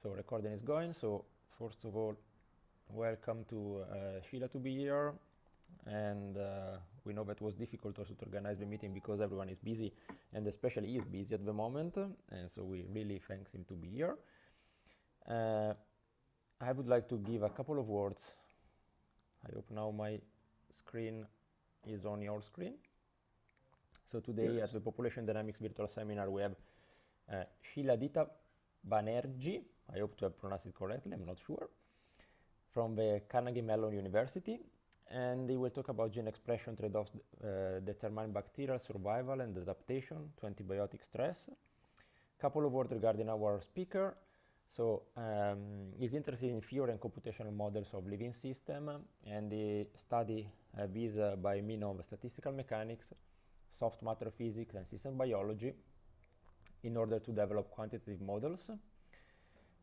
So recording is going. So first of all, welcome to Sheila to be here. And we know that it was difficult also to organize the meeting because everyone is busy, and especially he is busy at the moment. And so we really thank him to be here. I would like to give a couple of words. I hope now my screen is on your screen. So today at the Population Dynamics Virtual Seminar, we have Shiladitya Banerjee, I hope to have pronounced it correctly, I'm not sure, from the Carnegie Mellon University, and he will talk about gene expression trade-offs determining bacterial survival and adaptation to antibiotic stress. Couple of words regarding our speaker. So he's interested in theory and computational models of living system, and he study these by means of statistical mechanics, soft matter physics, and system biology in order to develop quantitative models.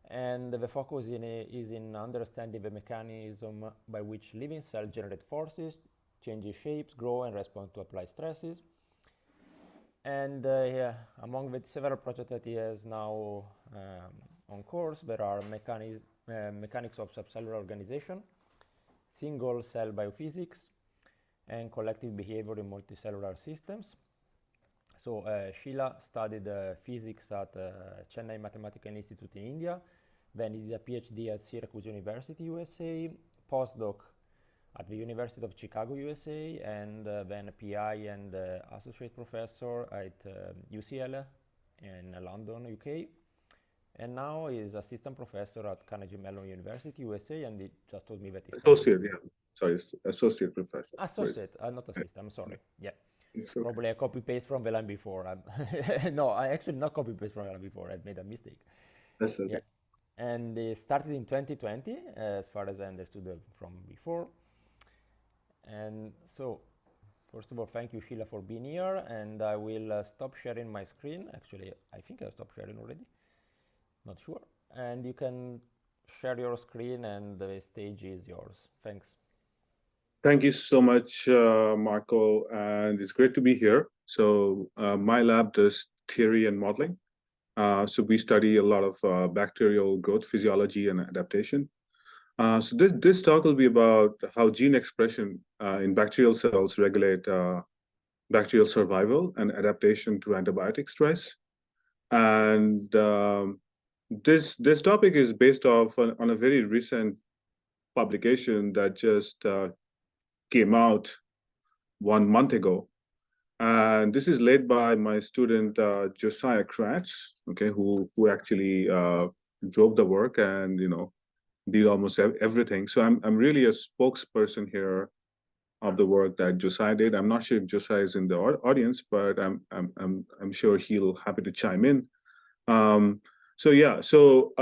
And the focus is in understanding the mechanism by which living cells generate forces, change shapes, grow, and respond to applied stresses. And among the several projects that he has now on course, there are mechanics of subcellular organization, single cell biophysics, and collective behavior in multicellular systems. So Sheila studied physics at Chennai Mathematical Institute in India. Then he did a PhD at Syracuse University, USA, postdoc at the University of Chicago, USA, and then a PI and associate professor at UCL in London, UK. And now he's assistant professor at Carnegie Mellon University, USA, and he just told me that he's associate, sorry, associate professor. Associate, not assistant, I'm sorry, yeah. It's okay. Probably a copy-paste from the line before. No, I actually not copy-paste from the line before. I made a mistake. That's okay. Yeah. And they started in 2020, as far as I understood from before. And so, first of all, thank you, Sheila, for being here. And I will stop sharing my screen. Actually, I think I stopped sharing already. Not sure. And you can share your screen, and the stage is yours. Thanks. Thank you so much, Marco, and it's great to be here. So my lab does theory and modeling. So we study a lot of bacterial growth physiology and adaptation. So this talk will be about how gene expression in bacterial cells regulate bacterial survival and adaptation to antibiotic stress. And this topic is based off on a very recent publication that just came out 1 month ago. And this is led by my student, Josiah Kratz, okay, who actually drove the work and, did almost everything. So I'm really a spokesperson here of the work that Josiah did. I'm not sure if Josiah is in the audience, but I'm sure he'll happy to chime in. So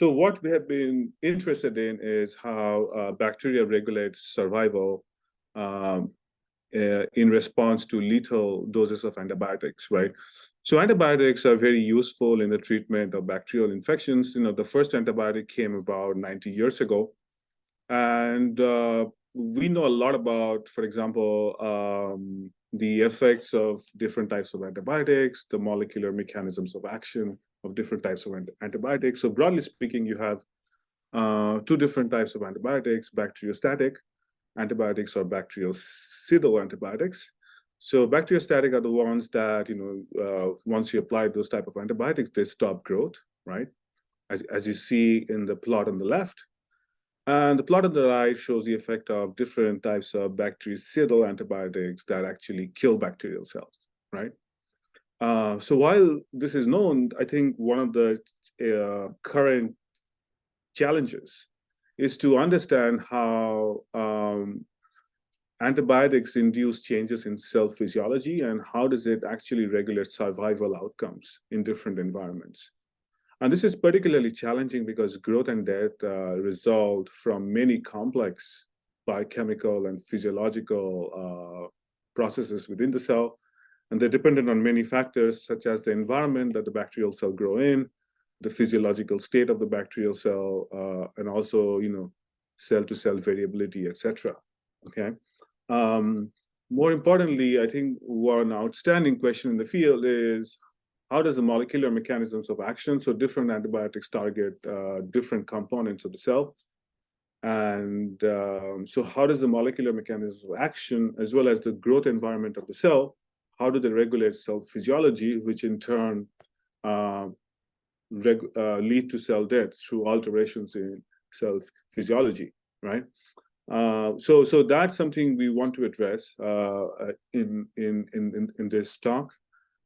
what we have been interested in is how bacteria regulate survival in response to lethal doses of antibiotics, right? So antibiotics are very useful in the treatment of bacterial infections. The first antibiotic came about 90 years ago. And we know a lot about, for example, the effects of different types of antibiotics, the molecular mechanisms of action of different types of antibiotics. So broadly speaking, you have 2 different types of antibiotics: bacteriostatic antibiotics or bactericidal antibiotics. So bacteriostatic are the ones that, once you apply those type of antibiotics, they stop growth, right? As you see in the plot on the left. And the plot on the right shows the effect of different types of bactericidal antibiotics that actually kill bacterial cells, right? So while this is known, I think one of the current challenges is to understand how antibiotics induce changes in cell physiology and how does it actually regulate survival outcomes in different environments. And this is particularly challenging because growth and death result from many complex biochemical and physiological processes within the cell. And they're dependent on many factors, such as the environment that the bacterial cell grow in, the physiological state of the bacterial cell, and also, cell-to-cell variability, etc. Okay. More importantly, I think one outstanding question in the field is how does the molecular mechanisms of action, so different antibiotics target different components of the cell. And so how does the molecular mechanisms of action, as well as the growth environment of the cell, how do they regulate cell physiology, which in turn lead to cell death through alterations in cell physiology, right? So that's something we want to address in this talk.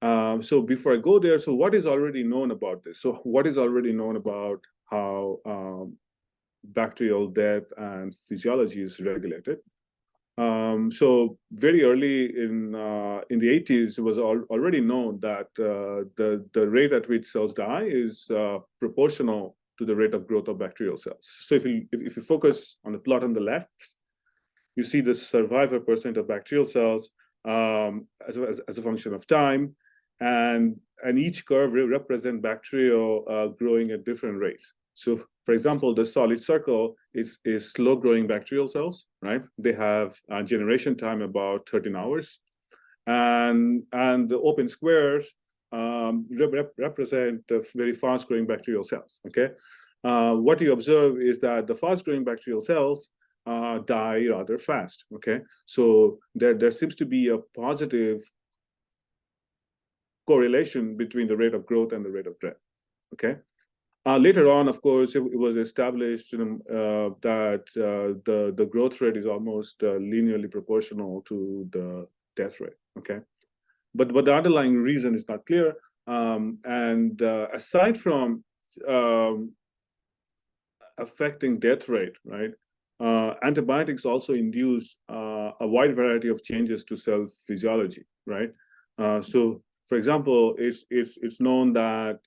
So before I go there, so what is already known about this? So what is already known about how bacterial death and physiology is regulated? So very early in the 80s, it was already known that the rate at which cells die is proportional to the rate of growth of bacterial cells. So if you focus on the plot on the left, you see the survivor percent of bacterial cells as a function of time, and each curve represents bacterial growing at different rates. So, for example, the solid circle is slow-growing bacterial cells, right? They have a generation time about 13 hours, and the open squares represent very fast-growing bacterial cells. Okay, what you observe is that the fast-growing bacterial cells die rather fast. Okay, so there seems to be a positive correlation between the rate of growth and the rate of death. Okay. Later on, of course, it was established that the growth rate is almost linearly proportional to the death rate. Okay, but the underlying reason is not clear. And aside from affecting death rate, right? Antibiotics also induce a wide variety of changes to cell physiology, right? So, for example, it's known that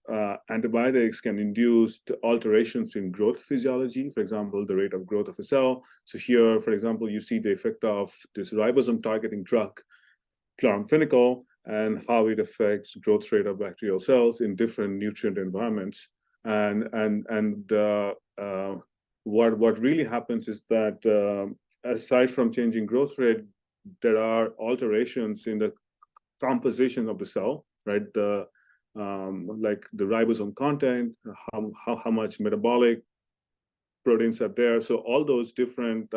antibiotics can induce alterations in growth physiology, for example, the rate of growth of a cell. So here, for example, you see the effect of this ribosome targeting drug, chloramphenicol, and how it affects growth rate of bacterial cells in different nutrient environments. What really happens is that aside from changing growth rate, there are alterations in the composition of the cell, right? Like the ribosome content, how much metabolic proteins are there. So all those different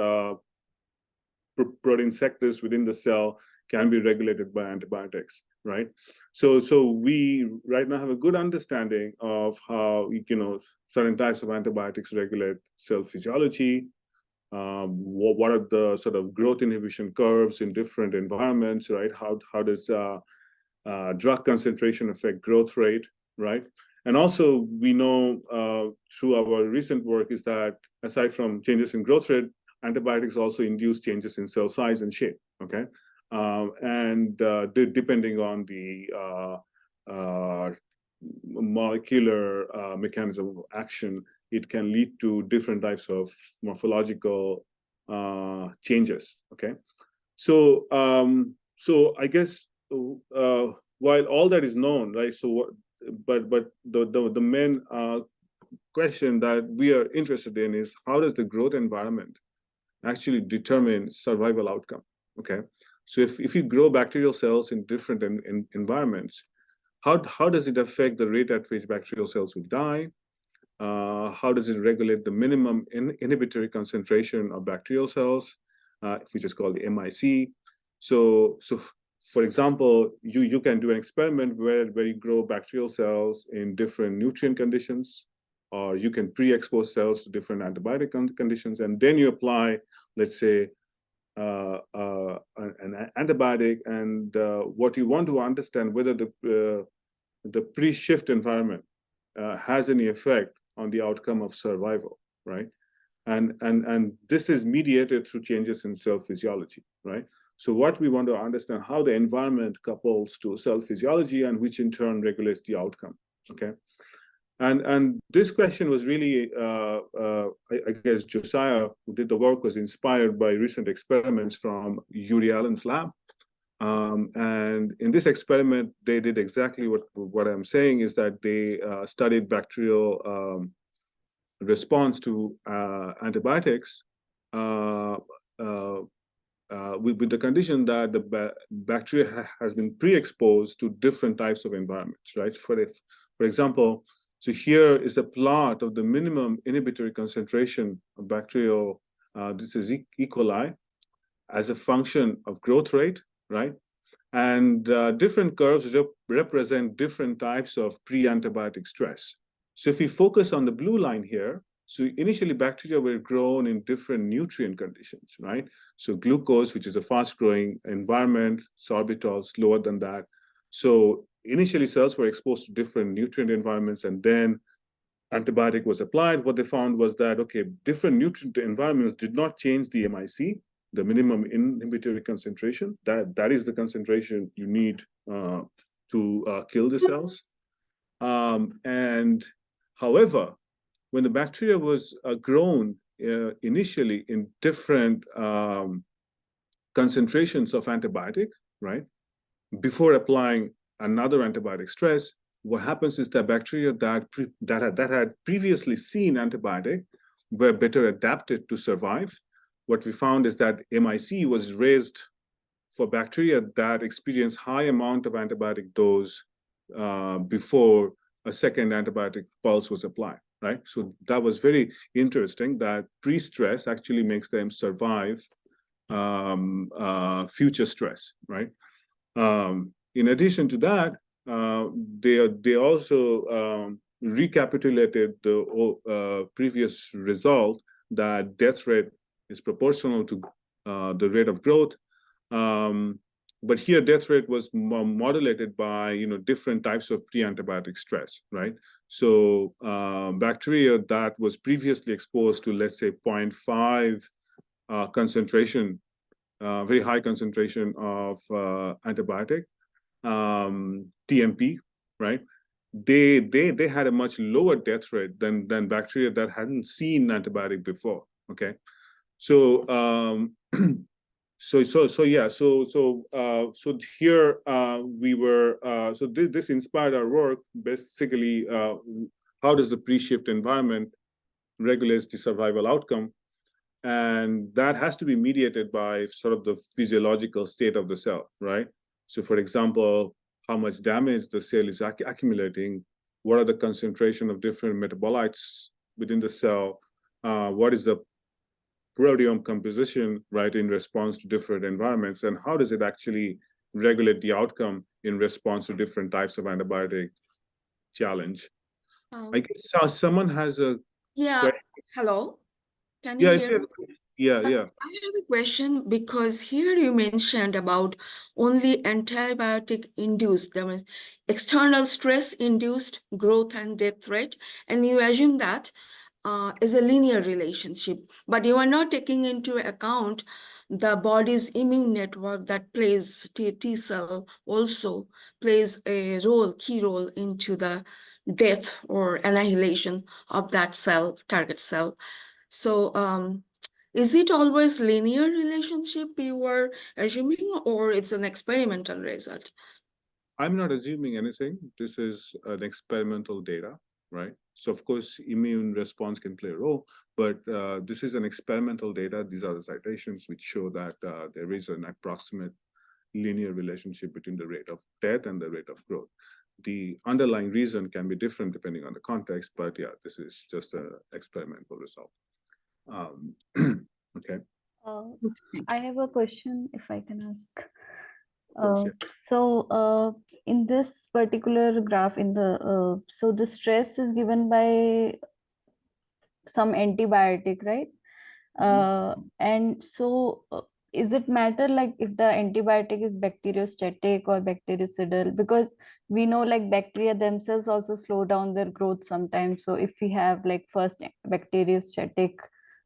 protein sectors within the cell can be regulated by antibiotics, right? So we right now have a good understanding of how certain types of antibiotics regulate cell physiology. What are the sort of growth inhibition curves in different environments, right? How does drug concentration affect growth rate, right? And also we know through our recent work is that aside from changes in growth rate, antibiotics also induce changes in cell size and shape, okay? Depending on the molecular mechanism of action, it can lead to different types of morphological changes, okay? So, I guess while all that is known, right? So, but the main question that we are interested in is how does the growth environment actually determine survival outcome, okay? So if you grow bacterial cells in different environments, how does it affect the rate at which bacterial cells will die? How does it regulate the minimum inhibitory concentration of bacterial cells, which is called the MIC? So for example, you can do an experiment where you grow bacterial cells in different nutrient conditions, or you can pre-expose cells to different antibiotic conditions, and then you apply, let's say, an antibiotic, and what you want to understand whether the pre-shift environment has any effect on the outcome of survival, right? And this is mediated through changes in cell physiology, right? So what we want to understand how the environment couples to cell physiology, and which in turn regulates the outcome, okay? And this question was really, I guess Josiah, who did the work, was inspired by recent experiments from Mauri Allen's lab. And in this experiment, they did exactly what I'm saying, is that they studied bacterial response to antibiotics with the condition that the bacteria has been pre-exposed to different types of environments, right? For example, so here is a plot of the minimum inhibitory concentration of bacterial, this is E. coli, as a function of growth rate, right? And different curves represent different types of pre-antibiotic stress. So if we focus on the blue line here, so initially bacteria were grown in different nutrient conditions, right? So glucose, which is a fast-growing environment, sorbitol, slower than that. So initially cells were exposed to different nutrient environments, and then antibiotic was applied. What they found was that, okay, different nutrient environments did not change the MIC, the minimum inhibitory concentration. That is the concentration you need to kill the cells. And however, when the bacteria was grown initially in different concentrations of antibiotic, right, before applying another antibiotic stress, what happens is that bacteria that had previously seen antibiotic were better adapted to survive. What we found is that MIC was raised for bacteria that experience high amount of antibiotic dose before a second antibiotic pulse was applied, right? So that was very interesting that pre-stress actually makes them survive future stress, right? In addition to that, they also recapitulated the previous result that death rate is proportional to the rate of growth. But here, death rate was modulated by different types of pre-antibiotic stress, right? So bacteria that was previously exposed to, let's say, 0.5 concentration, very high concentration of antibiotic, TMP, right? They had a much lower death rate than bacteria that hadn't seen antibiotic before. Okay, so so here we were. So this inspired our work. Basically, how does the pre-shift environment regulates the survival outcome? And that has to be mediated by sort of the physiological state of the cell, right? So for example, how much damage the cell is accumulating, what are the concentration of different metabolites within the cell, what is the proteome composition, right, in response to different environments, and how does it actually regulate the outcome in response to different types of antibiotic challenge. I guess someone has a question. Hello. Can you hear me? Yeah. I have a question because here you mentioned about only antibiotic-induced, that means external stress-induced growth and death rate, and you assume that is a linear relationship, but you are not taking into account the body's immune network that plays T cell also plays a key role into the death or annihilation of that cell, target cell. So is it always linear relationship you were assuming, or it's an experimental result? I'm not assuming anything. This is an experimental data, right? So of course, immune response can play a role, but this is an experimental data. These are the citations which show that there is an approximate linear relationship between the rate of death and the rate of growth. The underlying reason can be different depending on the context, but yeah, this is just an experimental result. Okay. I have a question, if I can ask. Course, yeah. So in this particular graph, so the stress is given by some antibiotic, right? And so is it matter like if the antibiotic is bacteriostatic or bactericidal? Because we know like bacteria themselves also slow down their growth sometimes. So if we have like first bacteriostatic,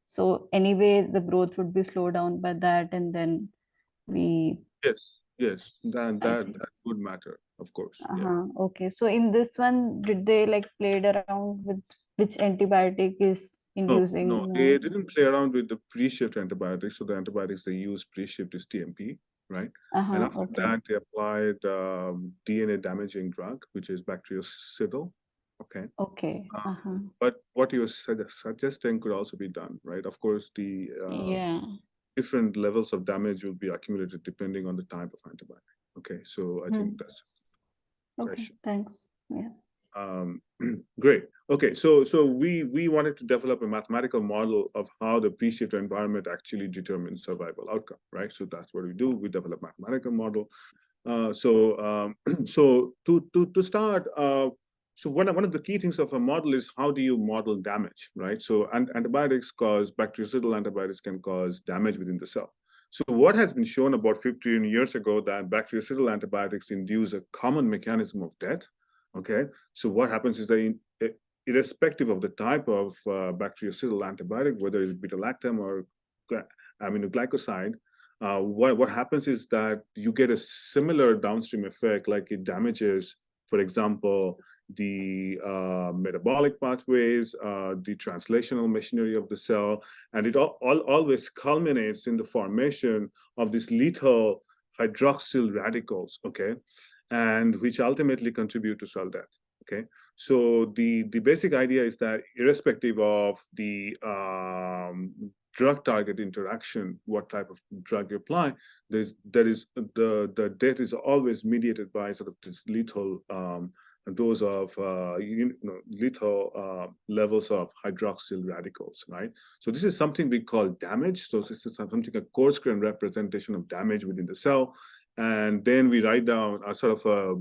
so anyway the growth would be slowed down by that, and then we yes that would matter, of course. Yeah. Okay, so in this one, did they like played around with which antibiotic is inducing No, they didn't play around with the pre-shift antibiotics. So the antibiotics they use pre-shift is TMP, right? And after that, they applied DNA damaging drug, which is bactericidal. Okay. But what you're suggesting could also be done, right? Of course, the yeah. different levels of damage will be accumulated depending on the type of antibiotic. Okay, so I think that's a question. Thanks. Yeah. Great. Okay, so we wanted to develop a mathematical model of how the pre-shift environment actually determines survival outcome, right? So that's what we do. We develop a mathematical model. So to start, so one of the key things of a model is how do you model damage, right? So antibiotics bactericidal antibiotics can cause damage within the cell. So what has been shown about 15 years ago that bactericidal antibiotics induce a common mechanism of death. Okay, so what happens is that irrespective of the type of bactericidal antibiotic, whether it's beta-lactam or aminoglycoside, what happens is that you get a similar downstream effect, like it damages, for example, the metabolic pathways, the translational machinery of the cell, and it always culminates in the formation of these lethal hydroxyl radicals, okay, and which ultimately contribute to cell death, okay? So the basic idea is that irrespective of the drug-target interaction, what type of drug you apply, the death is always mediated by sort of this lethal dose of lethal levels of hydroxyl radicals, right? So this is something we call damage. So this is something, a coarse grain representation of damage within the cell. And then we write down a sort of a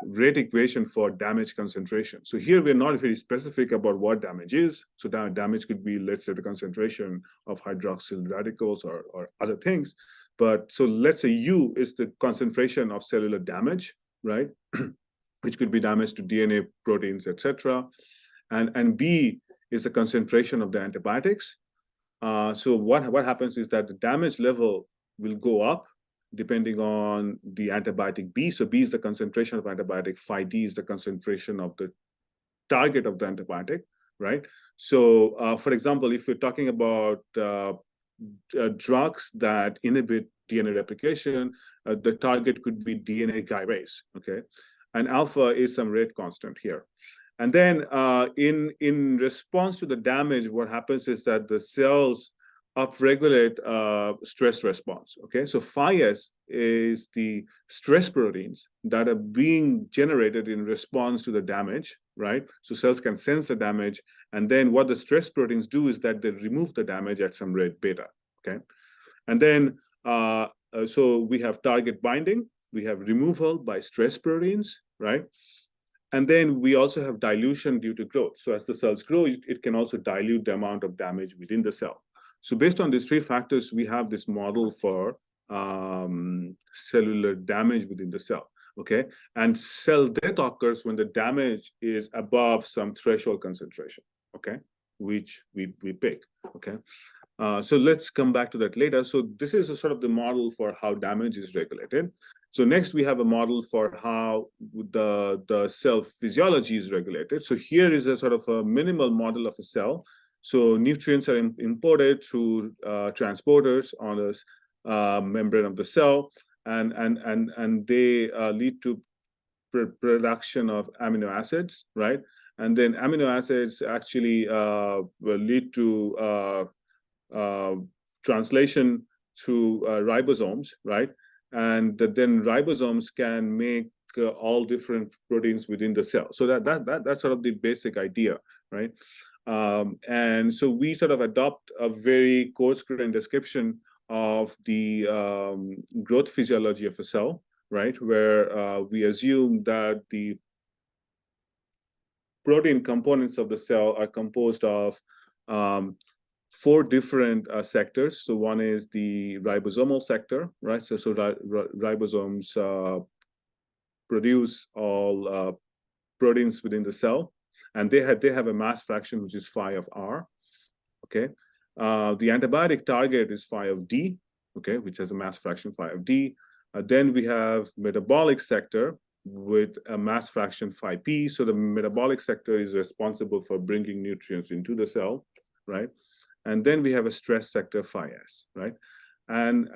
rate equation for damage concentration. So here we're not very specific about what damage is. So that damage could be, let's say, the concentration of hydroxyl radicals or other things. But so let's say U is the concentration of cellular damage, right? Which could be damage to DNA, proteins, etc. And B is the concentration of the antibiotics. So what happens is that the damage level will go up depending on the antibiotic B. So B is the concentration of antibiotic, phi D is the concentration of the target of the antibiotic, right? So for example, if we're talking about drugs that inhibit DNA replication, the target could be DNA gyrase, okay? And alpha is some rate constant here. And then in response to the damage, what happens is that the cells upregulate stress response, okay? So phi S is the stress proteins that are being generated in response to the damage, right? So cells can sense the damage, and then what the stress proteins do is that they remove the damage at some rate beta, okay? And then, so we have target binding, we have removal by stress proteins, right? And then we also have dilution due to growth. So as the cells grow, it can also dilute the amount of damage within the cell. So based on these three factors, we have this model for cellular damage within the cell, okay? And cell death occurs when the damage is above some threshold concentration, okay? Which we pick, okay? So let's come back to that later. So this is a sort of the model for how damage is regulated. So next we have a model for how the cell physiology is regulated. So here is a sort of a minimal model of a cell. So nutrients are imported through transporters on the membrane of the cell, and they lead to production of amino acids, right? And then amino acids actually will lead to translation through ribosomes, right? And then ribosomes can make all different proteins within the cell. So that's sort of the basic idea, right? And so we sort of adopt a very coarse-grained description of the growth physiology of a cell, right? Where we assume that the protein components of the cell are composed of 4 different sectors. So one is the ribosomal sector, right? So ribosomes produce all proteins within the cell, and they have a mass fraction which is phi of R, okay? The antibiotic target is phi of D, okay, which has a mass fraction phi of D. Then we have metabolic sector with a mass fraction phi P. So the metabolic sector is responsible for bringing nutrients into the cell, right? And then we have a stress sector phi S, right? And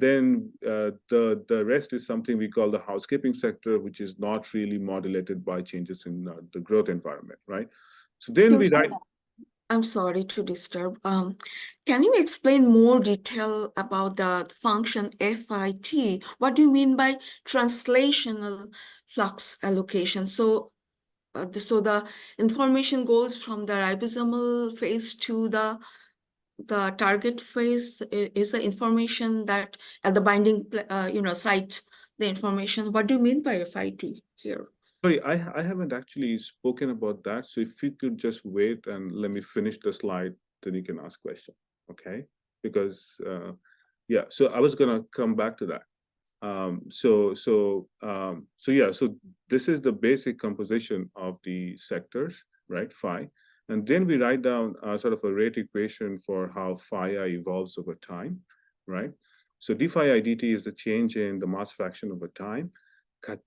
then the rest is something we call the housekeeping sector, which is not really modulated by changes in the growth environment, right? So then we write. I'm sorry to disturb. Can you explain more detail about the function FIT? What do you mean by translational flux allocation? So, the information goes from the ribosomal phase to the target phase. Is the information that at the binding site, the information. What do you mean by FIT here? Sorry, I haven't actually spoken about that. So if you could just wait and let me finish the slide, then you can ask question, okay? Because yeah, so I was gonna come back to that. So this is the basic composition of the sectors, right? Phi, and then we write down sort of a rate equation for how phi I evolves over time, right? So d phi I dt is the change in the mass fraction over time.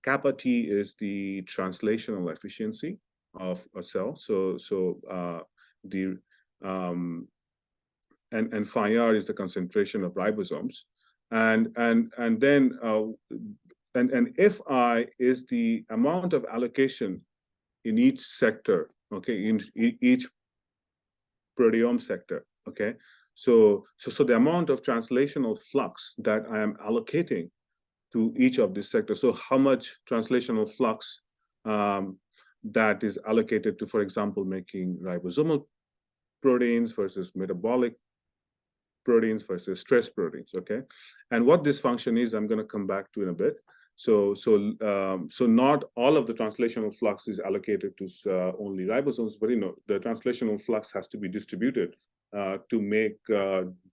Kappa T is the translational efficiency of a cell. And phi R is the concentration of ribosomes, and Fi is the amount of allocation in each sector, okay, in each proteome sector, okay. So the amount of translational flux that I am allocating to each of these sectors. So how much translational flux that is allocated to, for example, making ribosomal proteins versus metabolic proteins versus stress proteins, okay? And what this function is, I'm going to come back to in a bit. So not all of the translational flux is allocated to only ribosomes, but the translational flux has to be distributed to make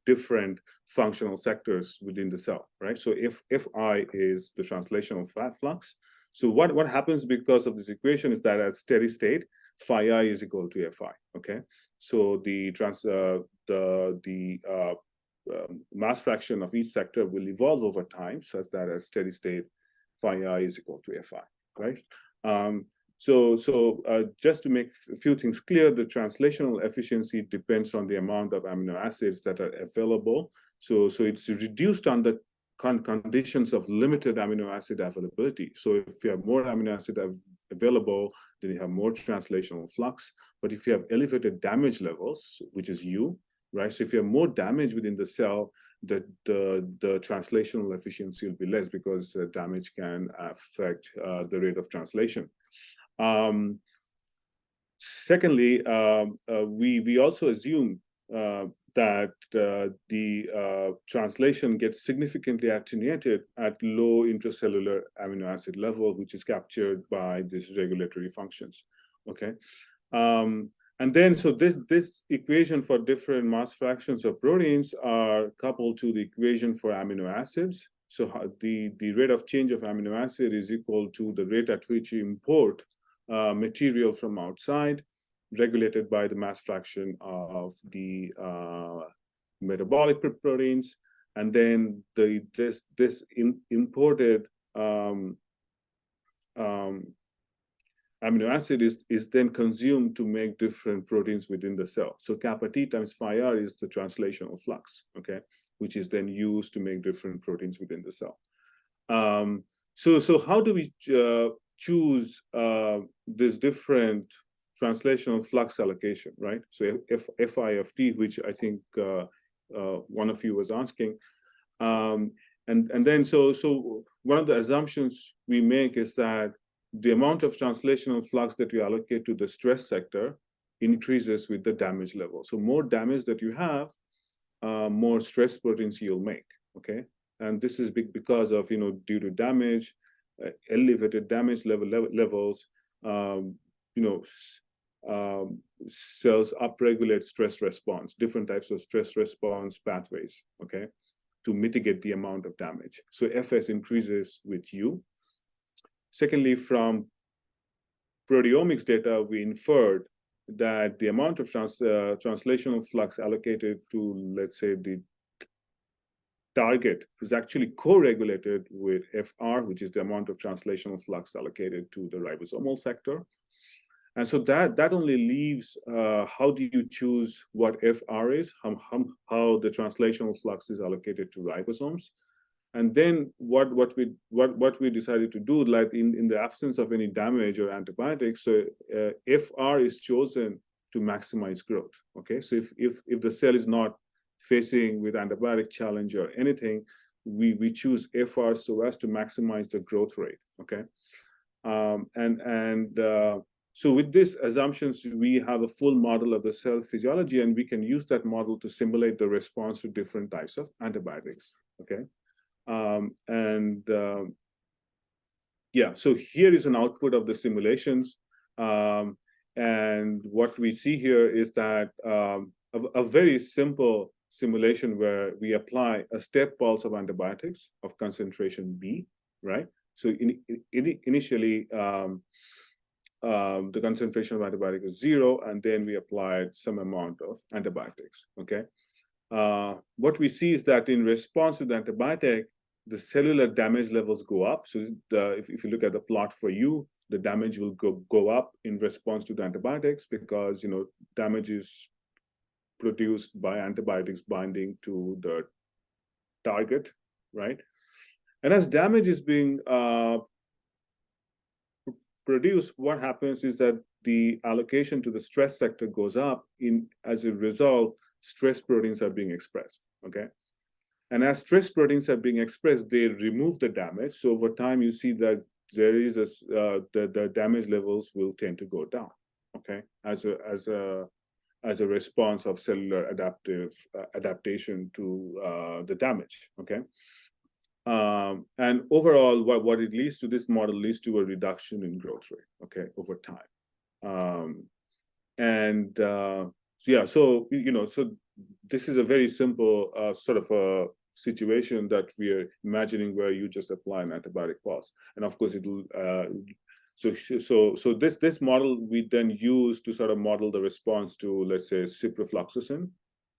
different functional sectors within the cell, right? So if I is the translational flux, so what happens because of this equation is that at steady state, phi I is equal to Fi, okay? So the mass fraction of each sector will evolve over time such that at steady state, phi I is equal to Fi, right? Just to make a few things clear, the translational efficiency depends on the amount of amino acids that are available. So it's reduced under conditions of limited amino acid availability. So if you have more amino acid available, then you have more translational flux. But if you have elevated damage levels, which is U, right? So if you have more damage within the cell, the translational efficiency will be less because damage can affect the rate of translation. Secondly, we also assume that the translation gets significantly attenuated at low intracellular amino acid level, which is captured by these regulatory functions, okay? And then, so this equation for different mass fractions of proteins are coupled to the equation for amino acids. So the rate of change of amino acid is equal to the rate at which you import material from outside, regulated by the mass fraction of the metabolic proteins, and then this imported amino acid is then consumed to make different proteins within the cell. So kappa T times phi R is the translational flux, okay, which is then used to make different proteins within the cell. So how do we choose this different translational flux allocation, right? So Fi of T, which I think one of you was asking, and then so one of the assumptions we make is that the amount of translational flux that you allocate to the stress sector increases with the damage level. So more damage that you have, more stress proteins you'll make, okay? And this is big because of, due to damage, elevated damage levels, cells upregulate stress response, different types of stress response pathways, okay, to mitigate the amount of damage. So Fs increases with U. Secondly, from proteomics data, we inferred that the amount of translational flux allocated to, let's say, the target is actually co-regulated with Fr, which is the amount of translational flux allocated to the ribosomal sector. And so that only leaves how do you choose what Fr is, how the translational flux is allocated to ribosomes. And then what we decided to do, like in the absence of any damage or antibiotics, so Fr is chosen to maximize growth. Okay, so if the cell is not facing with antibiotic challenge or anything, we choose FR so as to maximize the growth rate. Okay, so with these assumptions, we have a full model of the cell physiology, and we can use that model to simulate the response to different types of antibiotics. Okay, yeah, so here is an output of the simulations. And what we see here is that a very simple simulation where we apply a step pulse of antibiotics of concentration B, right? So initially, the concentration of antibiotic is 0, and then we applied some amount of antibiotics, okay? What we see is that in response to the antibiotic, the cellular damage levels go up. So if you look at the plot for you, the damage will go up in response to the antibiotics because, you know, damage is produced by antibiotics binding to the target, right? And as damage is being produced, what happens is that the allocation to the stress sector goes up. As a result, stress proteins are being expressed, okay? And as stress proteins are being expressed, they remove the damage. So over time, you see that there is the damage levels will tend to go down, okay, as a response of cellular adaptation to the damage, okay. And overall, what it leads to, this model leads to a reduction in growth rate, okay, over time. So yeah, so you know, so this is a very simple sort of a situation that we are imagining where you just apply an antibiotic pulse, and of course it will. So this model we then use to sort of model the response to, let's say, ciprofloxacin,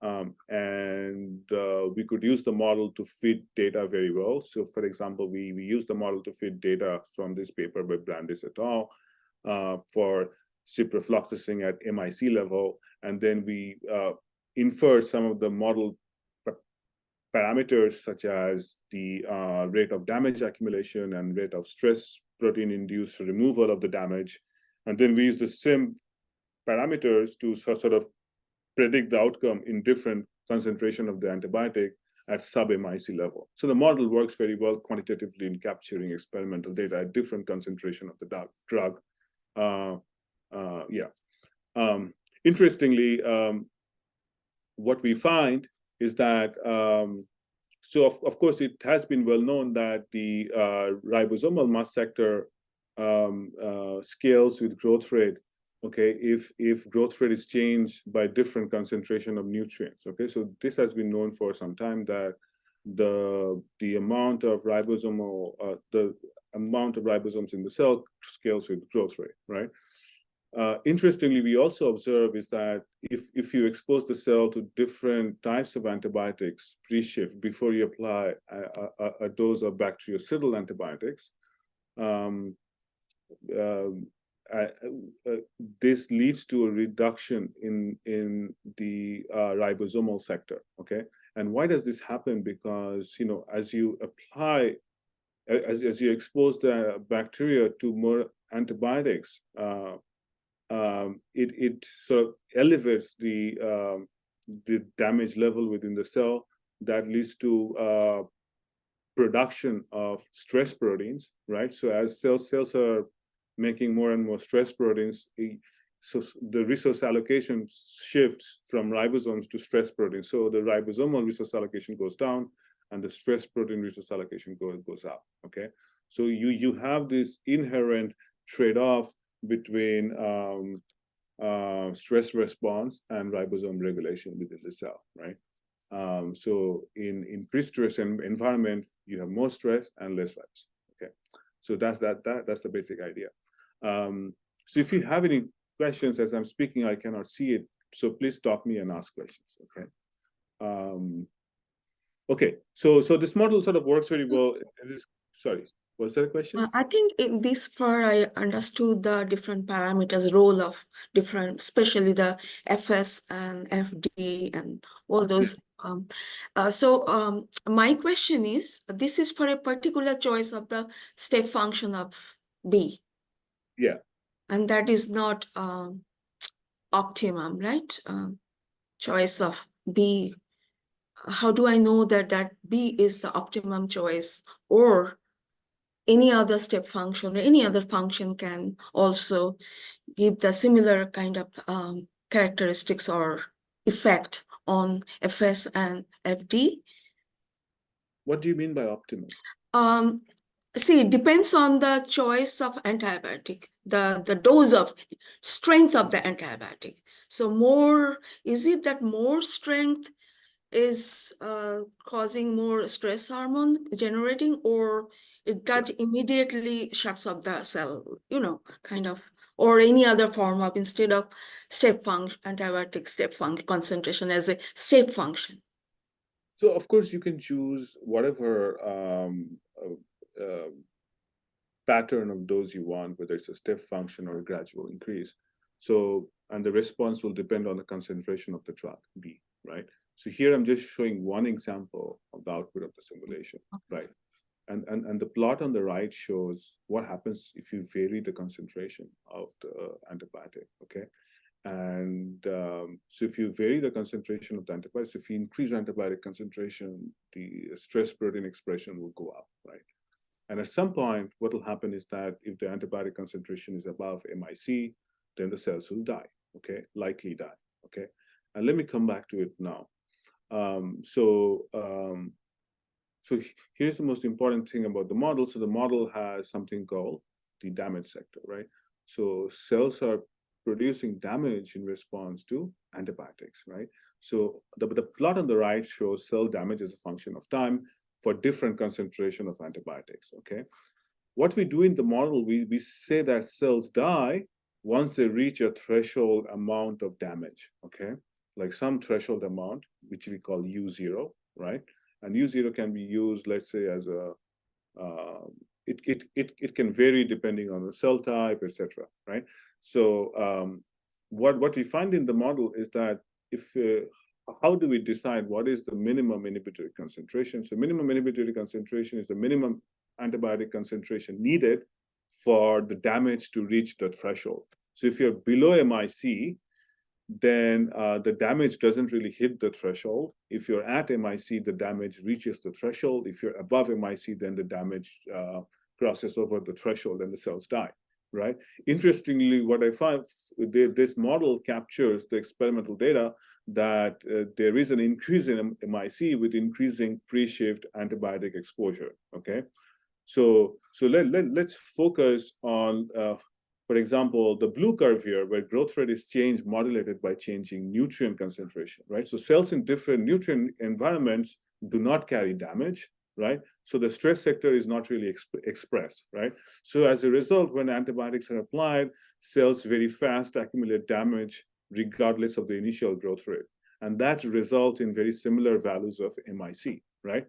and we could use the model to fit data very well. So, for example, we use the model to fit data from this paper by Brandis et al. For ciprofloxacin at MIC level, and then we infer some of the model parameters such as the rate of damage accumulation and rate of stress protein-induced removal of the damage, and then we use the same parameters to sort of predict the outcome in different concentration of the antibiotic at sub-MIC level. So the model works very well quantitatively in capturing experimental data at different concentration of the drug. Interestingly, what we find is that, so of course, it has been well known that the ribosomal mast sector scales with growth rate, okay, if growth rate is changed by different concentration of nutrients, okay? So this has been known for some time, that the amount of ribosomal, the amount of ribosomes in the cell scales with growth rate, right? Interestingly, we also observe is that if you expose the cell to different types of antibiotics pre-shift before you apply a dose of bactericidal antibiotics, this leads to a reduction in the ribosomal sector, okay? And why does this happen? Because, you know, as you apply, as you expose the bacteria to more antibiotics, it sort of elevates the damage level within the cell. That leads to production of stress proteins, right? So as cells are making more and more stress proteins, so the resource allocation shifts from ribosomes to stress proteins. So the ribosomal resource allocation goes down, and the stress protein resource allocation goes up, okay? So you have this inherent trade-off between stress response and ribosome regulation within the cell, right? So in pre-stress environment, you have more stress and less ribosome, okay? So that's the basic idea. So if you have any questions as I'm speaking, I cannot see it, so please stop me and ask questions, okay? Okay, so this model sort of works very well. Sorry, was there a question? I think in this far, I understood the different parameters, role of different, especially the FS and FD and all those. My question is, this is for a particular choice of the step function of B. Yeah. And that is not optimum, right? Choice of B. How do I know that B is the optimum choice, or any other step function or any other function can also give the similar kind of characteristics or effect on FS and FD? What do you mean by optimum? See, it depends on the choice of antibiotic, the dose of strength of the antibiotic. So is it that more strength is causing more stress hormone generating, or it does immediately shuts off the cell, kind of, or any other form of, instead of step function, antibiotic step function concentration as a step function? So of course you can choose whatever pattern of dose you want, whether it's a step function or a gradual increase. So, and the response will depend on the concentration of the drug, B, right? So here I'm just showing one example of the output of the simulation, right? And the plot on the right shows what happens if you vary the concentration of the antibiotic, okay? And so if you vary the concentration of the antibiotics, if you increase antibiotic concentration, the stress protein expression will go up, right? And at some point, what will happen is that if the antibiotic concentration is above MIC, then the cells will die, okay? Likely die, okay? And let me come back to it now. So here's the most important thing about the model. So the model has something called the damage sector, right? So cells are producing damage in response to antibiotics, right? So the plot on the right shows cell damage as a function of time for different concentration of antibiotics, okay? What we do in the model, we say that cells die once they reach a threshold amount of damage, okay? Like some threshold amount, which we call U0, right? And U0 can be used, let's say, as a, it can vary depending on the cell type, etc., right? So what we find in the model is that how do we decide what is the minimum inhibitory concentration? So minimum inhibitory concentration is the minimum antibiotic concentration needed for the damage to reach the threshold. So if you're below MIC, then the damage doesn't really hit the threshold. If you're at MIC, the damage reaches the threshold. If you're above MIC, then the damage crosses over the threshold and the cells die, right? Interestingly, what I find, this model captures the experimental data that there is an increase in MIC with increasing pre-shift antibiotic exposure, okay? So let's focus on, for example, the blue curve here, where growth rate is changed, modulated by changing nutrient concentration, right? So cells in different nutrient environments do not carry damage, right? So the stress sector is not really expressed, right? So as a result, when antibiotics are applied, cells very fast accumulate damage regardless of the initial growth rate. And that results in very similar values of MIC, right?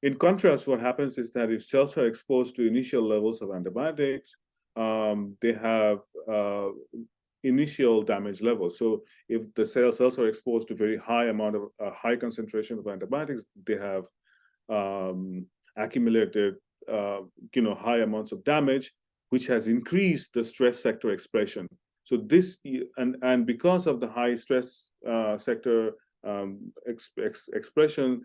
In contrast, what happens is that if cells are exposed to initial levels of antibiotics, they have initial damage levels. So if the cells are exposed to very high amount of high concentration of antibiotics, they have accumulated high amounts of damage, which has increased the stress sector expression. So this, and because of the high stress sector expression,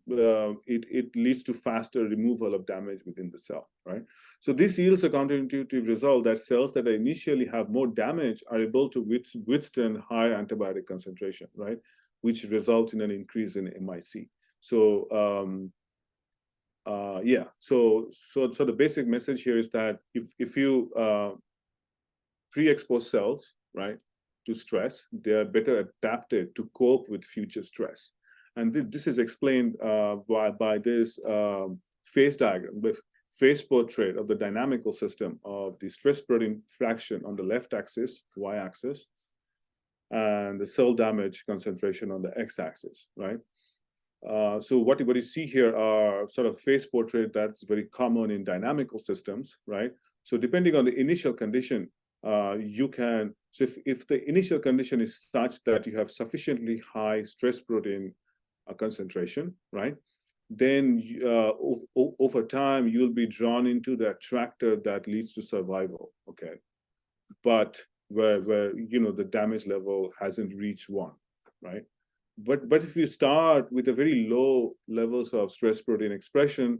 it leads to faster removal of damage within the cell, right? So this yields a counterintuitive result that cells that initially have more damage are able to withstand high antibiotic concentration, right? Which results in an increase in MIC. So so the basic message here is that if you pre-expose cells, right, to stress, they are better adapted to cope with future stress. And this is explained by this phase diagram, the phase portrait of the dynamical system of the stress protein fraction on the left axis, y-axis, and the cell damage concentration on the x-axis, right? So what you see here are sort of phase portrait that's very common in dynamical systems, right? So depending on the initial condition, you can, so if the initial condition is such that you have sufficiently high stress protein concentration, right? Then over time, you'll be drawn into the attractor that leads to survival, okay? But where you know the damage level hasn't reached 1, right? But if you start with a very low levels of stress protein expression,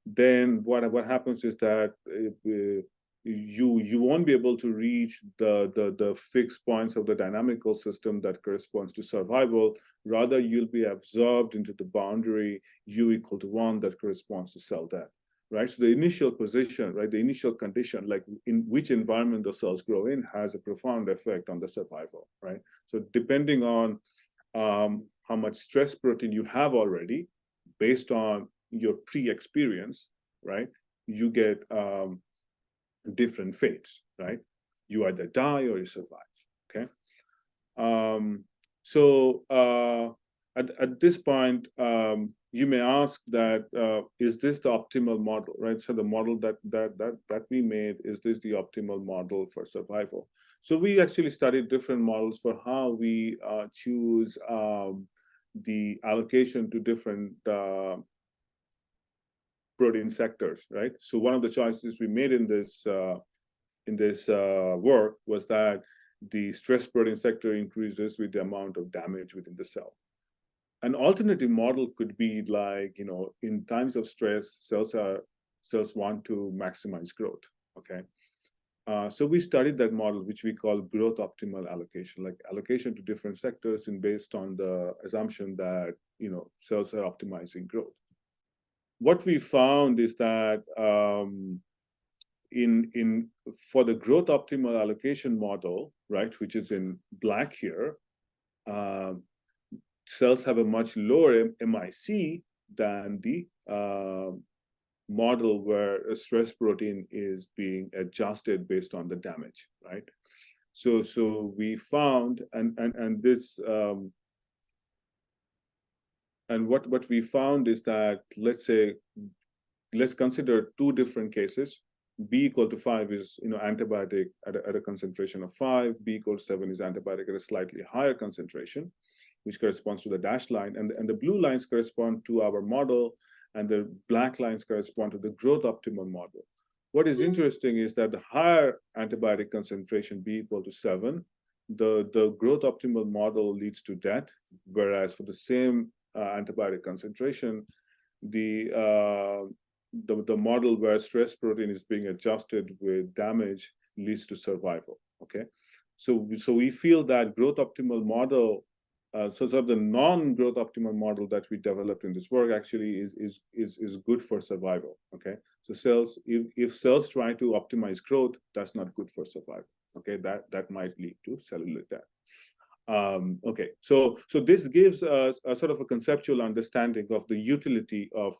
then what happens is that you won't be able to reach the fixed points of the dynamical system that corresponds to survival. Rather, you'll be absorbed into the boundary U equal to 1 that corresponds to cell death, right? So the initial position, right, the initial condition, like in which environment the cells grow in, has a profound effect on the survival, right? So depending on how much stress protein you have already, based on your pre-experience, right, you get different fates, right? You either die or you survive, okay? So at this point, you may ask that, is this the optimal model, right? So the model that we made, is this the optimal model for survival? So we actually studied different models for how we choose the allocation to different protein sectors, right? So one of the choices we made in this work was that the stress protein sector increases with the amount of damage within the cell. An alternative model could be like, you know, in times of stress, cells want to maximize growth, okay? So we studied that model, which we call growth optimal allocation, like allocation to different sectors and based on the assumption that, you know, cells are optimizing growth. What we found is that for the growth optimal allocation model, right, which is in black here, cells have a much lower MIC than the model where a stress protein is being adjusted based on the damage, right? So we found, and this and what we found is that, let's consider 2 different cases. B equal to 5 is, you know, antibiotic at a concentration of 5. B equals 7 is antibiotic at a slightly higher concentration, which corresponds to the dashed line. And the blue lines correspond to our model, and the black lines correspond to the growth optimal model. What is interesting is that the higher antibiotic concentration, B equal to 7, the growth optimal model leads to death, whereas for the same antibiotic concentration, the model where stress protein is being adjusted with damage leads to survival, okay? So we feel that growth optimal model, sort of the non-growth optimal model that we developed in this work actually is good for survival, okay? So cells, if cells try to optimize growth, that's not good for survival, okay? That might lead to cellular death. Okay, so this gives us a sort of a conceptual understanding of the utility of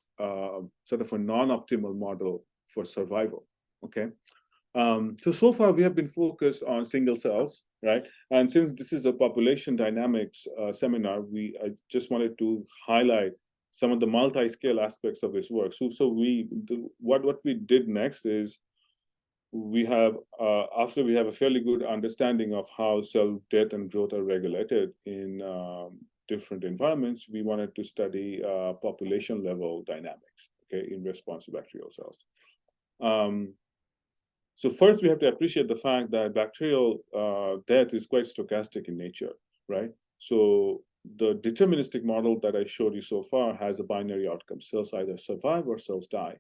sort of a non-optimal model for survival, okay? So far we have been focused on single cells, right? And since this is a population dynamics seminar, I just wanted to highlight some of the multi-scale aspects of this work. What we did next is, we have, after we have a fairly good understanding of how cell death and growth are regulated in different environments, we wanted to study population level dynamics, okay, in response to bacterial cells. So first we have to appreciate the fact that bacterial death is quite stochastic in nature, right? So the deterministic model that I showed you so far has a binary outcome. Cells either survive or cells die.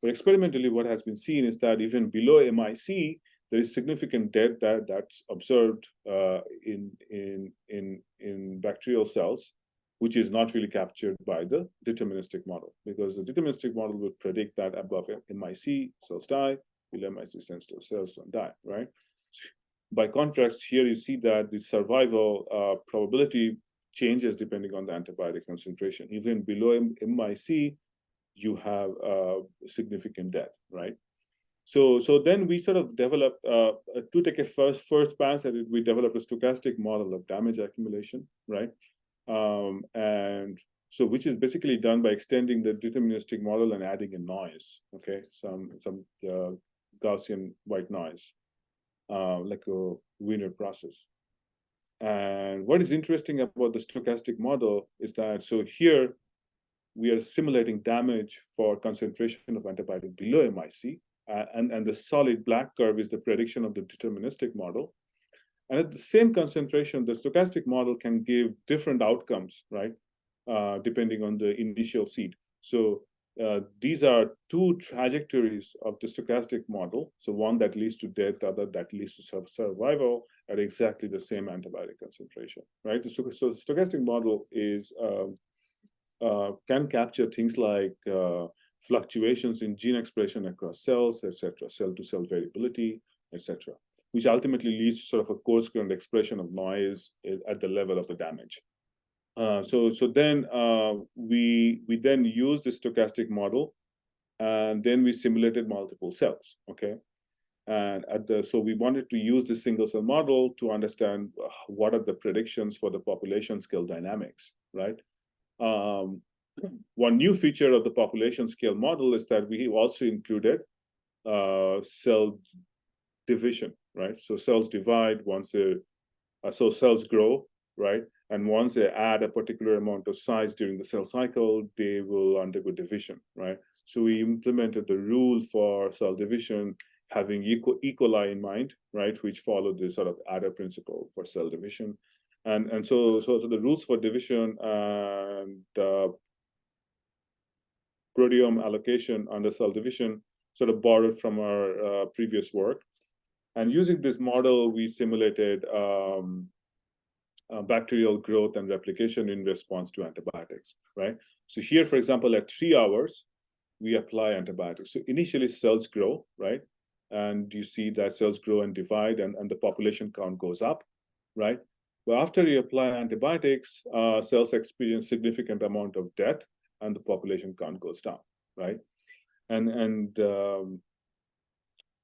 But experimentally, what has been seen is that even below MIC, there is significant death that's observed in bacterial cells, which is not really captured by the deterministic model, because the deterministic model would predict that above MIC, cells die, below MIC, cells don't die, right? By contrast, here you see that the survival probability changes depending on the antibiotic concentration. Even below MIC, you have significant death, right? So then we sort of developed, to take a first pass at it, we developed a stochastic model of damage accumulation, right? And so which is basically done by extending the deterministic model and adding a noise, okay? Some Gaussian white noise, like a Wiener process. And what is interesting about the stochastic model is that, so here, we are simulating damage for concentration of antibiotic below MIC, and the solid black curve is the prediction of the deterministic model. And at the same concentration, the stochastic model can give different outcomes, right? Depending on the initial seed. So these are two trajectories of the stochastic model. So one that leads to death, the other that leads to survival at exactly the same antibiotic concentration, right? So the stochastic model is can capture things like fluctuations in gene expression across cells, etc., cell-to-cell variability, etc., which ultimately leads to sort of a coarse-grained expression of noise at the level of the damage. So then we then use the stochastic model, and then we simulated multiple cells. Okay, and so we wanted to use the single cell model to understand what are the predictions for the population scale dynamics, right? One new feature of the population scale model is that we also included cell division, right? So cells divide once they, so cells grow, right? And once they add a particular amount of size during the cell cycle, they will undergo division, right? So we implemented the rule for cell division having E. coli in mind, right? Which followed the sort of adder principle for cell division. And so the rules for division and proteome allocation under cell division sort of borrowed from our previous work. And using this model, we simulated bacterial growth and replication in response to antibiotics, right? So here, for example, at 3 hours, we apply antibiotics. So initially cells grow, right? And you see that cells grow and divide, and the population count goes up, right? But after you apply antibiotics, cells experience significant amount of death, and the population count goes down, right?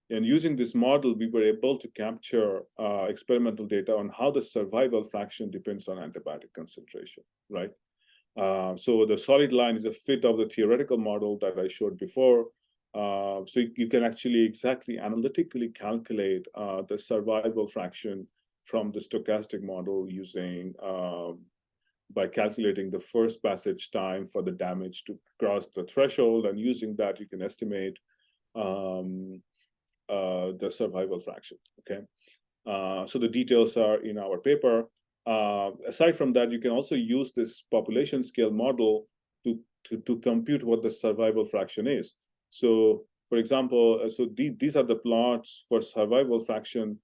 And using this model, we were able to capture experimental data on how the survival fraction depends on antibiotic concentration, right? So the solid line is a fit of the theoretical model that I showed before. So you can actually exactly analytically calculate the survival fraction from the stochastic model using by calculating the first passage time for the damage to cross the threshold, and using that you can estimate the survival fraction. Okay, so the details are in our paper. Aside from that, you can also use this population scale model to compute what the survival fraction is. So, for example, so these are the plots for survival fraction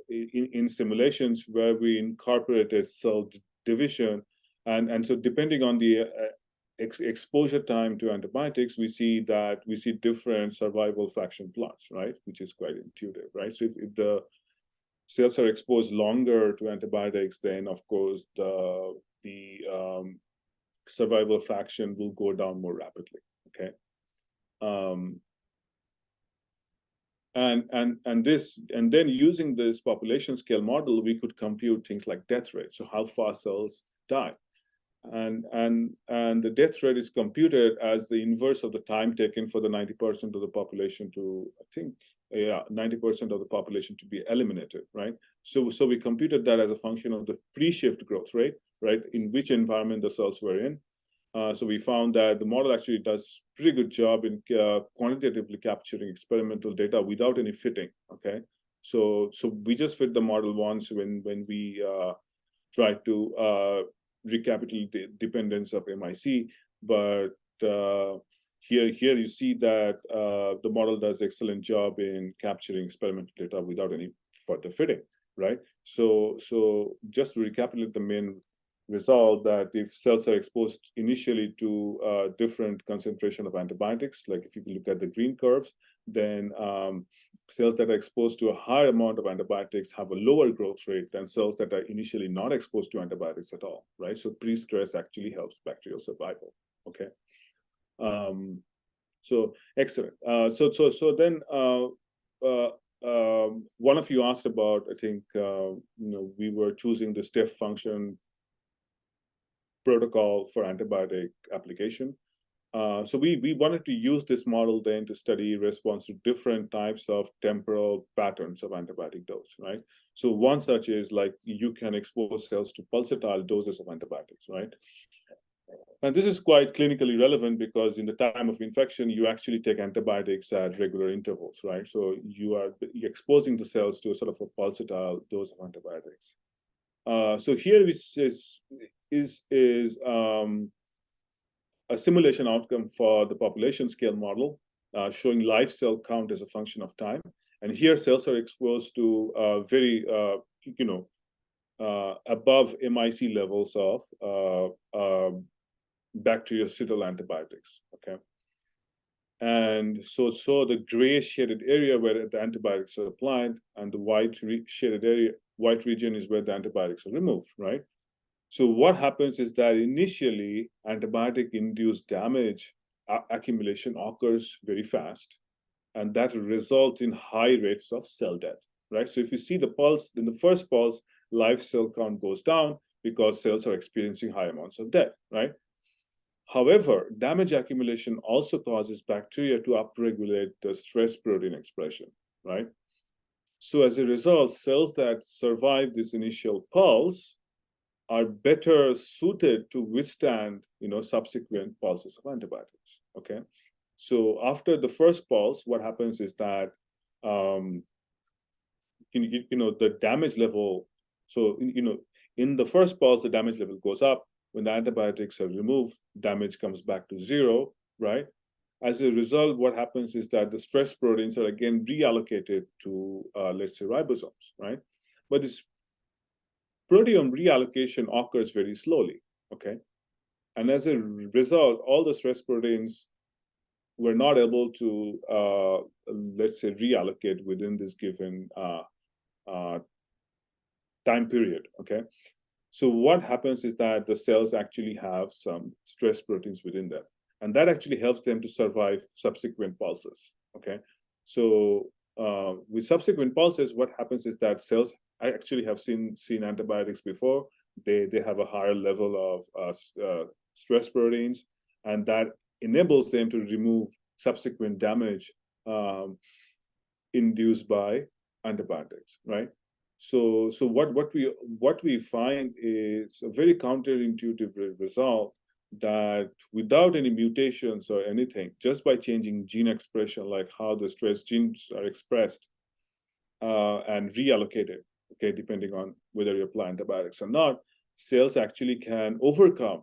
in simulations where we incorporated cell division, and so depending on the exposure time to antibiotics, we see different survival fraction plots, right? Which is quite intuitive, right? So if the cells are exposed longer to antibiotics, then of course the survival fraction will go down more rapidly. Okay, and then using this population scale model, we could compute things like death rate. So how fast cells die. And the death rate is computed as the inverse of the time taken for the 90% of the population to, I think, 90% of the population to be eliminated, right? So we computed that as a function of the pre-shift growth rate, right? In which environment the cells were in. So we found that the model actually does pretty good job in quantitatively capturing experimental data without any fitting, okay? So we just fit the model once when we tried to recapitulate the dependence of MIC, but here you see that the model does an excellent job in capturing experimental data without any further fitting, right? So just to recapitulate the main result, that if cells are exposed initially to different concentration of antibiotics, like if you look at the green curves, then cells that are exposed to a higher amount of antibiotics have a lower growth rate than cells that are initially not exposed to antibiotics at all, right? So pre-stress actually helps bacterial survival, okay? So excellent. So then one of you asked about, I think, we were choosing the step function protocol for antibiotic application. So we wanted to use this model then to study response to different types of temporal patterns of antibiotic dose, right? So one such is like you can expose cells to pulsatile doses of antibiotics, right? And this is quite clinically relevant because in the time of infection, you actually take antibiotics at regular intervals, right? So you're exposing the cells to a sort of a pulsatile dose of antibiotics. So here is a simulation outcome for the population scale model, showing live cell count as a function of time. And here cells are exposed to very, above MIC levels of bactericidal antibiotics, okay? And so the gray shaded area where the antibiotics are applied, and the white shaded area, white region is where the antibiotics are removed, right? So what happens is that initially antibiotic-induced damage accumulation occurs very fast, and that results in high rates of cell death, right? So if you see the pulse, in the first pulse, live cell count goes down because cells are experiencing high amounts of death, right? However, damage accumulation also causes bacteria to upregulate the stress protein expression, right? So as a result, cells that survive this initial pulse are better suited to withstand, subsequent pulses of antibiotics, okay? So after the first pulse, what happens is that, the damage level, so, in the first pulse, the damage level goes up. When the antibiotics are removed, damage comes back to zero, right? As a result, what happens is that the stress proteins are again reallocated to, let's say, ribosomes, right? But this proteome reallocation occurs very slowly, okay? And as a result, all the stress proteins were not able to, let's say, reallocate within this given time period, okay? So what happens is that the cells actually have some stress proteins within them, and that actually helps them to survive subsequent pulses, okay? So with subsequent pulses, what happens is that cells, I actually have seen antibiotics before, they have a higher level of stress proteins, and that enables them to remove subsequent damage induced by antibiotics, right? So what we find is a very counterintuitive result, that without any mutations or anything, just by changing gene expression, like how the stress genes are expressed and reallocated, okay, depending on whether you apply antibiotics or not, cells actually can overcome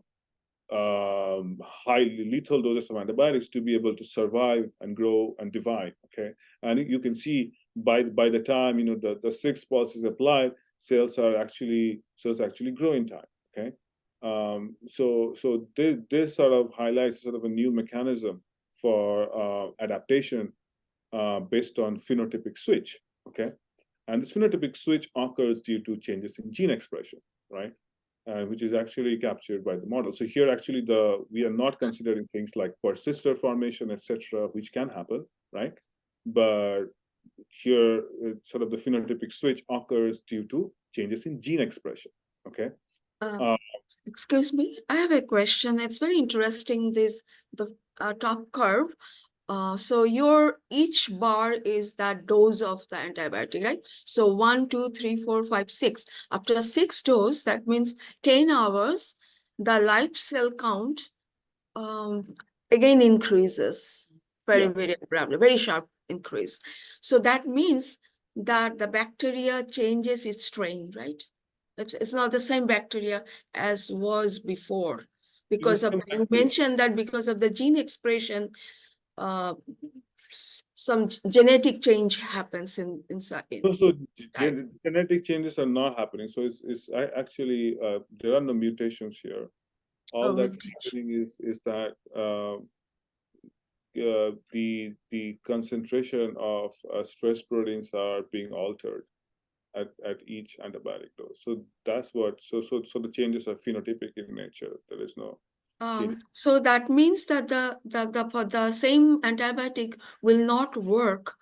highly lethal doses of antibiotics to be able to survive and grow and divide, okay? And you can see by the time the sixth pulse is applied, cells actually grow in time, okay? So this sort of highlights sort of a new mechanism for adaptation based on phenotypic switch, okay? And this phenotypic switch occurs due to changes in gene expression, right? Which is actually captured by the model. So here, actually, we are not considering things like persister formation, etc., which can happen, right? But here, sort of the phenotypic switch occurs due to changes in gene expression, okay? Excuse me, I have a question. It's very interesting, the top curve. So each bar is that dose of the antibiotic, right? So 1, 2, 3, 4, 5, 6. After 6 dose, that means 10 hours, the live cell count again increases very abruptly, very sharp increase. So that means that the bacteria changes its strain, right? It's not the same bacteria as was before, because of, you mentioned that because of the gene expression, some genetic change happens inside. So genetic changes are not happening. So it's actually there are no mutations here. All that's happening is that the concentration of stress proteins are being altered at each antibiotic dose. So that's what. So the changes are phenotypic in nature. There is no. So that means that the same antibiotic will not work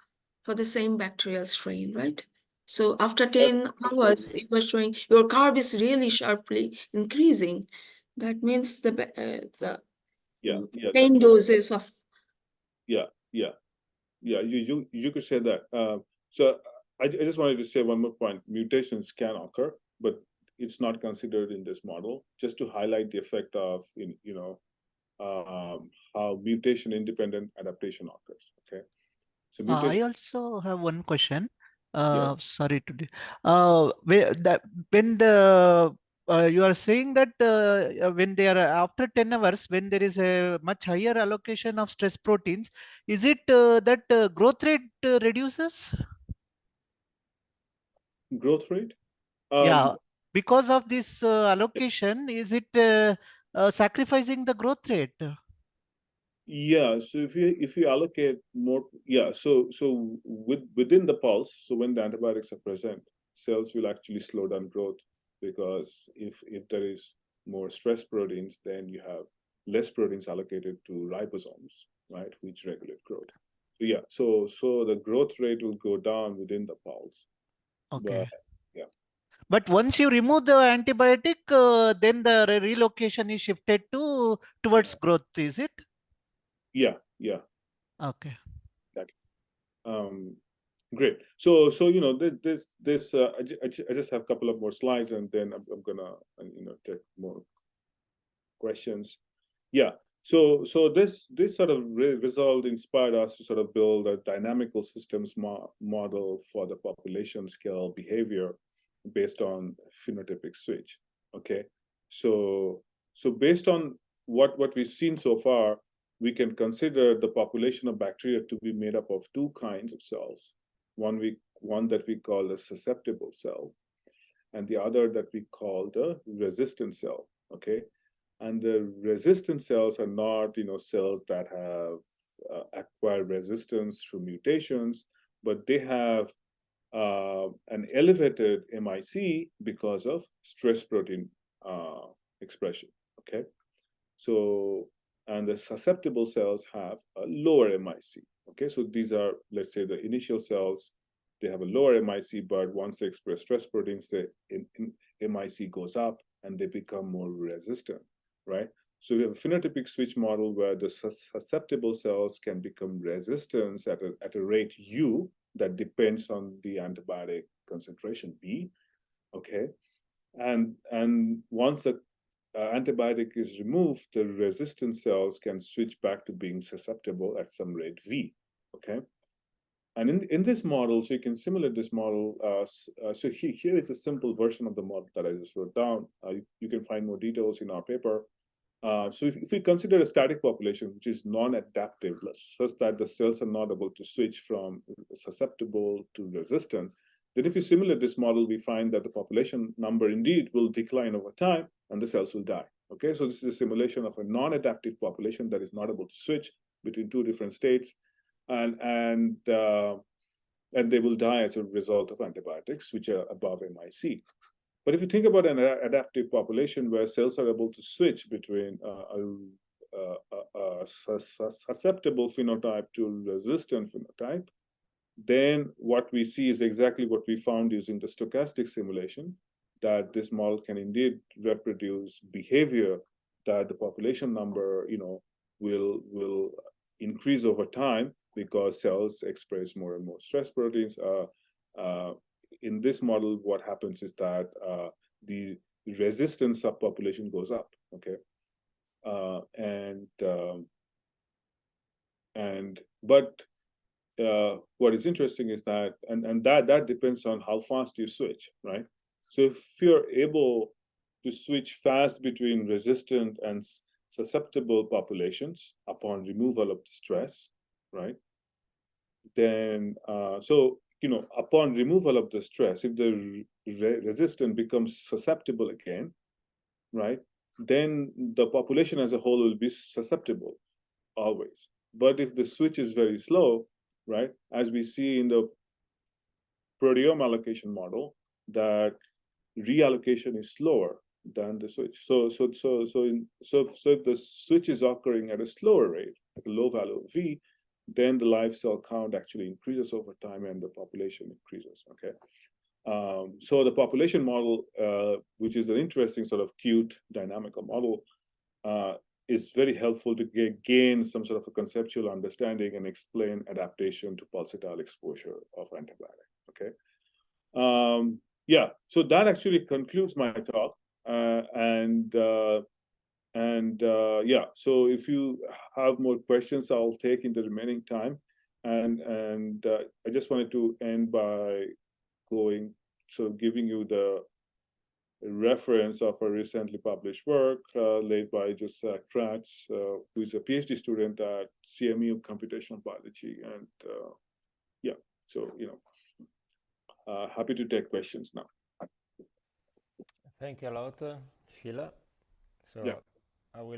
for the same bacterial strain, right? So after 10 hours, you were showing your curve is really sharply increasing. That means the 10 doses of. You could say that. So I just wanted to say one more point. Mutations can occur, but it's not considered in this model, just to highlight the effect of, how mutation-independent adaptation occurs. Okay, so I mutation. also have one question. Yeah. Sorry to. When you are saying that when they are after 10 hours, when there is a much higher allocation of stress proteins, is it that growth rate reduces? Growth rate? Yeah, because of this allocation, is it sacrificing the growth rate? Yeah, so if you allocate more, yeah, so within the pulse, so when the antibiotics are present, cells will actually slow down growth, because if there is more stress proteins, then you have less proteins allocated to ribosomes, right, which regulate growth. So yeah, so the growth rate will go down within the pulse. Okay. But yeah. But once you remove the antibiotic, then the relocation is shifted towards growth, is it? Yeah, yeah. Okay. Exactly. Great. So this I just have a couple of more slides, and then I'm gonna take more questions. Yeah. So this sort of result inspired us to sort of build a dynamical systems model for the population scale behavior based on phenotypic switch. Okay. So based on what we've seen so far, we can consider the population of bacteria to be made up of two kinds of cells. One that we call the susceptible cell, and the other that we call the resistant cell. Okay. And the resistant cells are not, cells that have acquired resistance through mutations, but they have an elevated MIC because of stress protein expression. Okay, so and the susceptible cells have a lower MIC. Okay, so these are, let's say, the initial cells. They have a lower MIC, but once they express stress proteins, the MIC goes up and they become more resistant. Right? So we have a phenotypic switch model where the susceptible cells can become resistant at a rate U that depends on the antibiotic concentration B. Okay, and once the antibiotic is removed, the resistant cells can switch back to being susceptible at some rate V. Okay, and in this model, so you can simulate this model. So here is a simple version of the model that I just wrote down. You can find more details in our paper. So if we consider a static population, which is non-adaptive, such that the cells are not able to switch from susceptible to resistant, then if we simulate this model, we find that the population number indeed will decline over time and the cells will die. Okay, so this is a simulation of a non-adaptive population that is not able to switch between two different states, and they will die as a result of antibiotics, which are above MIC. But if you think about an adaptive population where cells are able to switch between a susceptible phenotype to resistant phenotype, then what we see is exactly what we found using the stochastic simulation, that this model can indeed reproduce behavior that the population number, will increase over time because cells express more and more stress proteins. In this model, what happens is that the resistant subpopulation goes up. Okay, but what is interesting is that, and that depends on how fast you switch, right? So if you're able to switch fast between resistant and susceptible populations upon removal of the stress, right? Then upon removal of the stress, if the resistant becomes susceptible again, right, then the population as a whole will be susceptible always. But if the switch is very slow, right, as we see in the proteome allocation model, that reallocation is slower than the switch. So if the switch is occurring at a slower rate, at a low value of V, then the live cell count actually increases over time and the population increases. Okay, so the population model, which is an interesting sort of cute dynamical model, is very helpful to gain some sort of a conceptual understanding and explain adaptation to pulsatile exposure of antibiotic. Okay, yeah, so that actually concludes my talk. Yeah, so if you have more questions, I'll take in the remaining time. And I just wanted to end by giving you the reference of a recently published work led by Joseph Kratz, who is a PhD student at CMU Computational Biology. And yeah, so, happy to take questions now. Thank you a lot, Sheila. So Yeah.